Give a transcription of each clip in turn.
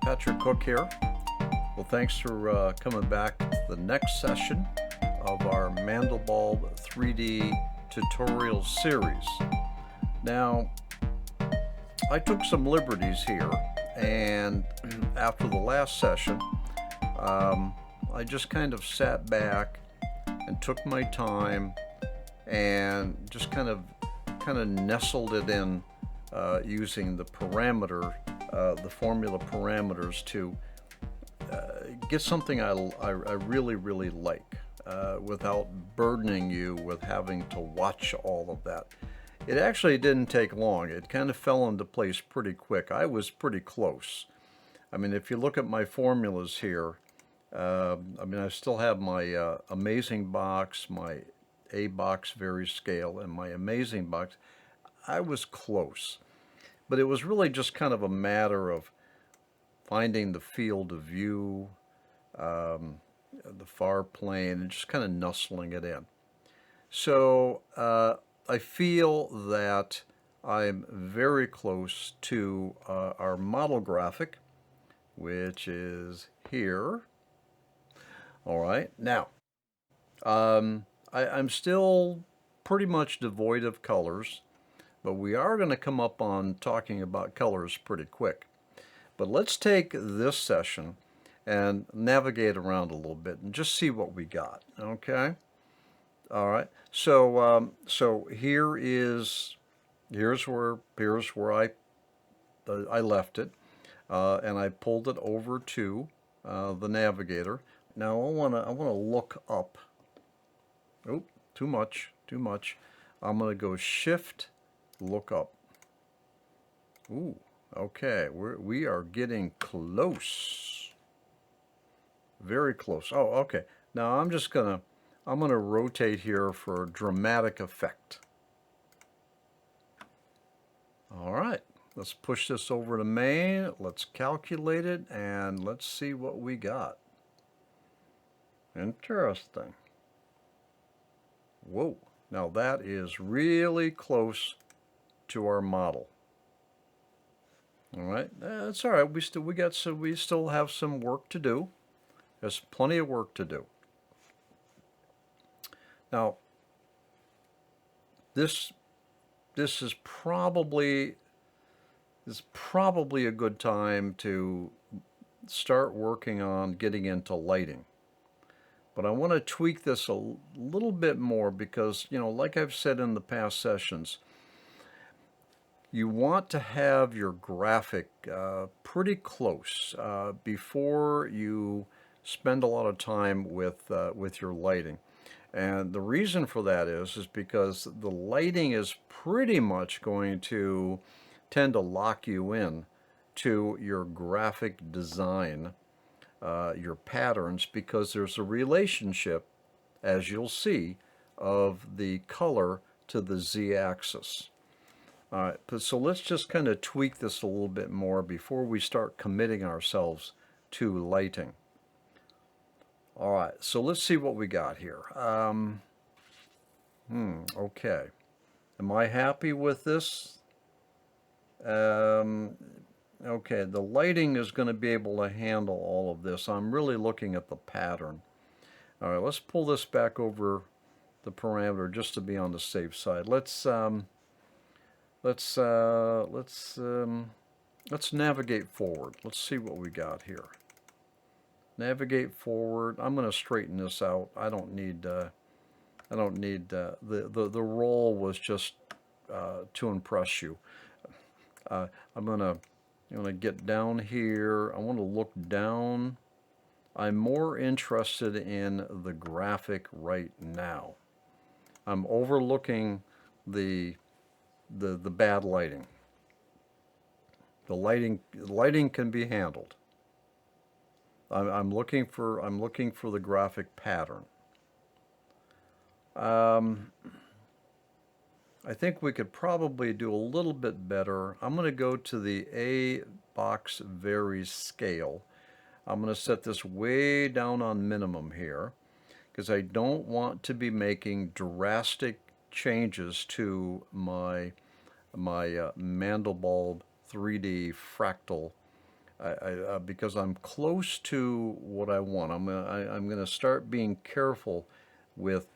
Patrick Cook here. Well, thanks for coming back to the next session of our Mandelbulb 3D Tutorial Series. Now, I took some liberties here, and after the last session, I just kind of sat back and took my time and just kind of nestled it in using the parameter, the formula parameters to get something I really like without burdening you with having to watch all of that. It actually didn't take long. It kind of fell into place pretty quick. I was pretty close. I mean, if you look at my formulas here, I still have my amazing box, my A box vary scale, and my amazing box. I was close. But it was really just kind of a matter of finding the field of view, the far plane, and just kind of nestling it in. So I feel that I'm very close to our model graphic, which is here. All right, now I'm still pretty much devoid of colors, but we are going to come up on talking about colors pretty quick. But let's take this session and navigate around a little bit and just see what we got. Okay. All right. So here's where I left it, and I pulled it over to the navigator. Now I wanna look up. Oh, too much. I'm gonna go Shift, look up. Ooh, okay. We are getting close. Very close. Oh, okay. Now I'm gonna rotate here for dramatic effect. All right. Let's push this over to main. Let's calculate it and let's see what we got. Interesting. Whoa. Now that is really close to our model. All right. That's all right. We still have some work to do. There's plenty of work to do. Now, this is probably a good time to start working on getting into lighting. But I want to tweak this a little bit more because, like I've said in the past sessions, you want to have your graphic pretty close before you spend a lot of time with your lighting. And the reason for that is because the lighting is pretty much going to tend to lock you in to your graphic design, your patterns, because there's a relationship, as you'll see, of the color to the z-axis. All right, so let's just kind of tweak this a little bit more before we start committing ourselves to lighting. All right, so let's see what we got here. Okay. Am I happy with this? Okay, the lighting is going to be able to handle all of this. I'm really looking at the pattern. All right, let's pull this back over the parameter just to be on the safe side. Let's navigate forward. Let's see what we got here. Navigate forward. I'm going to straighten this out. I don't need the roll was just to impress you. I'm gonna get down here. I want to look down. I'm more interested in the graphic right now. I'm overlooking the bad lighting. The lighting can be handled. I'm looking for the graphic pattern. I think we could probably do a little bit better. I'm going to go to the A box vary scale. I'm going to set this way down on minimum here because I don't want to be making drastic changes to my Mandelbulb 3D fractal because I'm close to what I want. I'm gonna start being careful with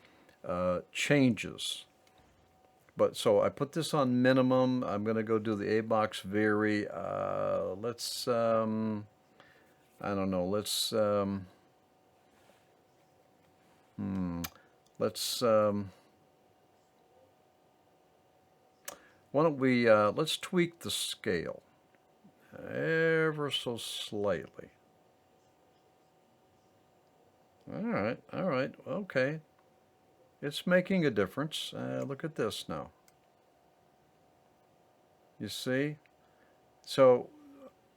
changes. But so I put this on minimum. I'm gonna go do the A box vary. Let's I don't know. Let's why don't we let's tweak the scale ever so slightly. All right, okay. It's making a difference. Look at this now. You see? So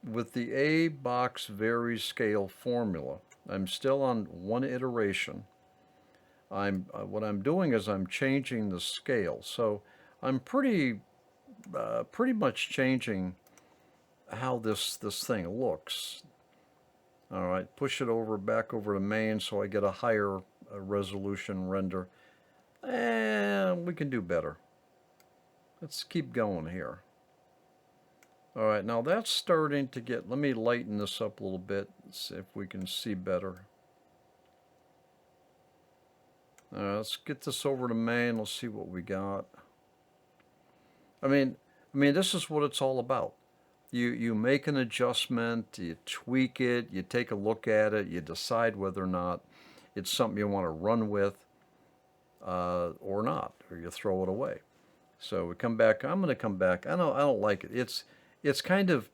with the A box vary scale formula, I'm still on one iteration. What I'm doing is I'm changing the scale. So I'm pretty much changing how this thing looks. All right, push it back over to main so I get a higher resolution render. And we can do better. Let's keep going here. All right, now that's starting to get, let me lighten this up a little bit, see if we can see better. Let's get this over to main, let's see what we got. I mean, this is what it's all about. You make an adjustment, you tweak it, you take a look at it, you decide whether or not it's something you want to run with or not, or you throw it away. So we come back. I'm going to come back. I don't like it. It's kind of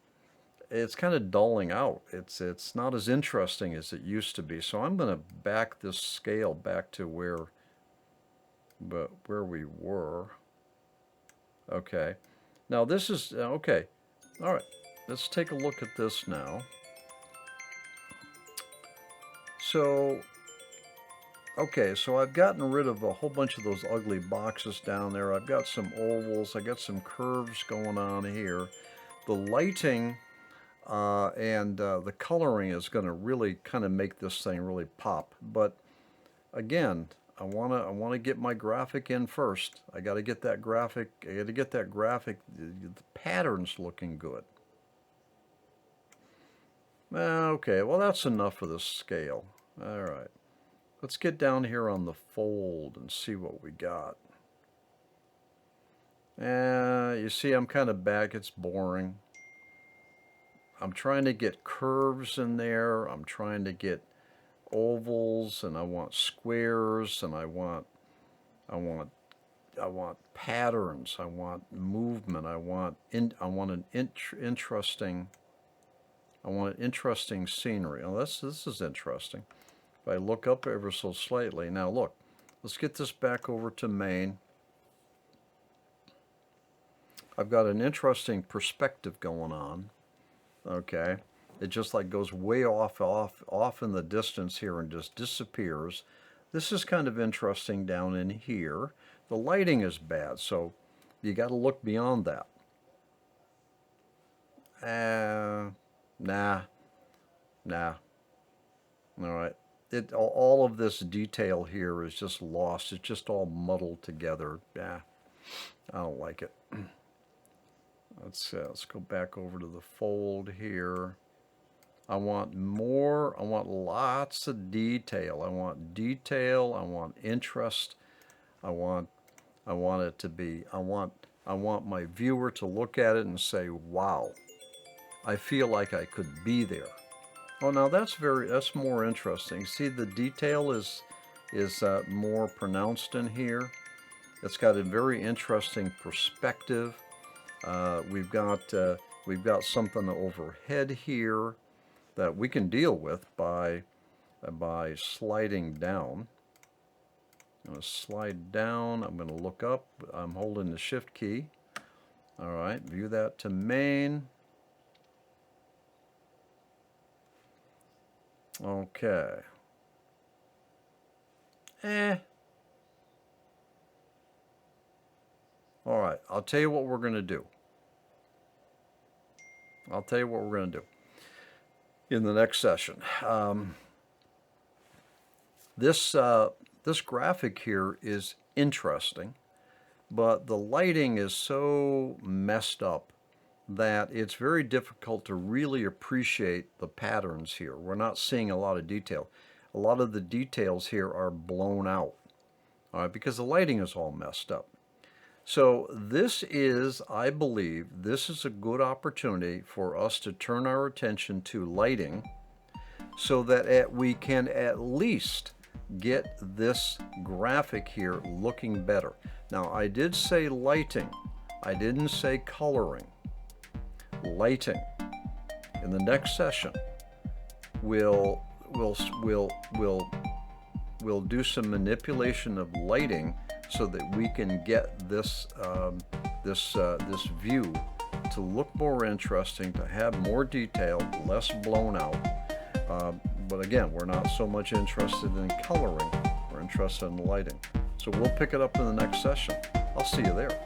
dulling out. It's not as interesting as it used to be. So I'm going to back this scale back to where we were. Okay. Now this is okay. All right. Let's take a look at this now. So okay, so I've gotten rid of a whole bunch of those ugly boxes down there. I've got some ovals. I got some curves going on here. The lighting and the coloring is going to really kind of make this thing really pop. But again, I wanna get my graphic in first. I got to get that graphic. The patterns looking good. Okay, well that's enough for this scale. All right. Let's get down here on the fold and see what we got. You see I'm kind of back. It's boring. I'm trying to get curves in there. I'm trying to get ovals, and I want squares, and I want patterns. I want movement. I want an interesting scenery. Oh, this is interesting. If I look up ever so slightly, now look, let's get this back over to main. I've got an interesting perspective going on. Okay, it just like goes way off in the distance here and just disappears. This is kind of interesting down in here. The lighting is bad, so you got to look beyond that. Nah. All right. All of this detail here is just lost. It's just all muddled together. Yeah, I don't like it. Let's go back over to the fold here. I want more. I want lots of detail. I want detail. I want interest. I want it to be. I want my viewer to look at it and say, "Wow, I feel like I could be there." Oh, now that's more interesting. See, the detail is more pronounced in here. It's got a very interesting perspective. We've got something overhead here that we can deal with by sliding down. I'm going to slide down. I'm going to look up. I'm holding the shift key. All right, view that to main. Okay. All right, I'll tell you what we're going to do. In the next session. This graphic here is interesting, but the lighting is so messed up that it's very difficult to really appreciate the patterns here. We're not seeing a lot of detail. A lot of the details here are blown out, all right, because the lighting is all messed up. So this is, I believe, this is a good opportunity for us to turn our attention to lighting so that we can at least get this graphic here looking better. Now, I did say lighting. I didn't say coloring. Lighting. In the next session, we'll do some manipulation of lighting so that we can get this this view to look more interesting, to have more detail, less blown out. But again, we're not so much interested in coloring, we're interested in lighting. So we'll pick it up in the next session. I'll see you there.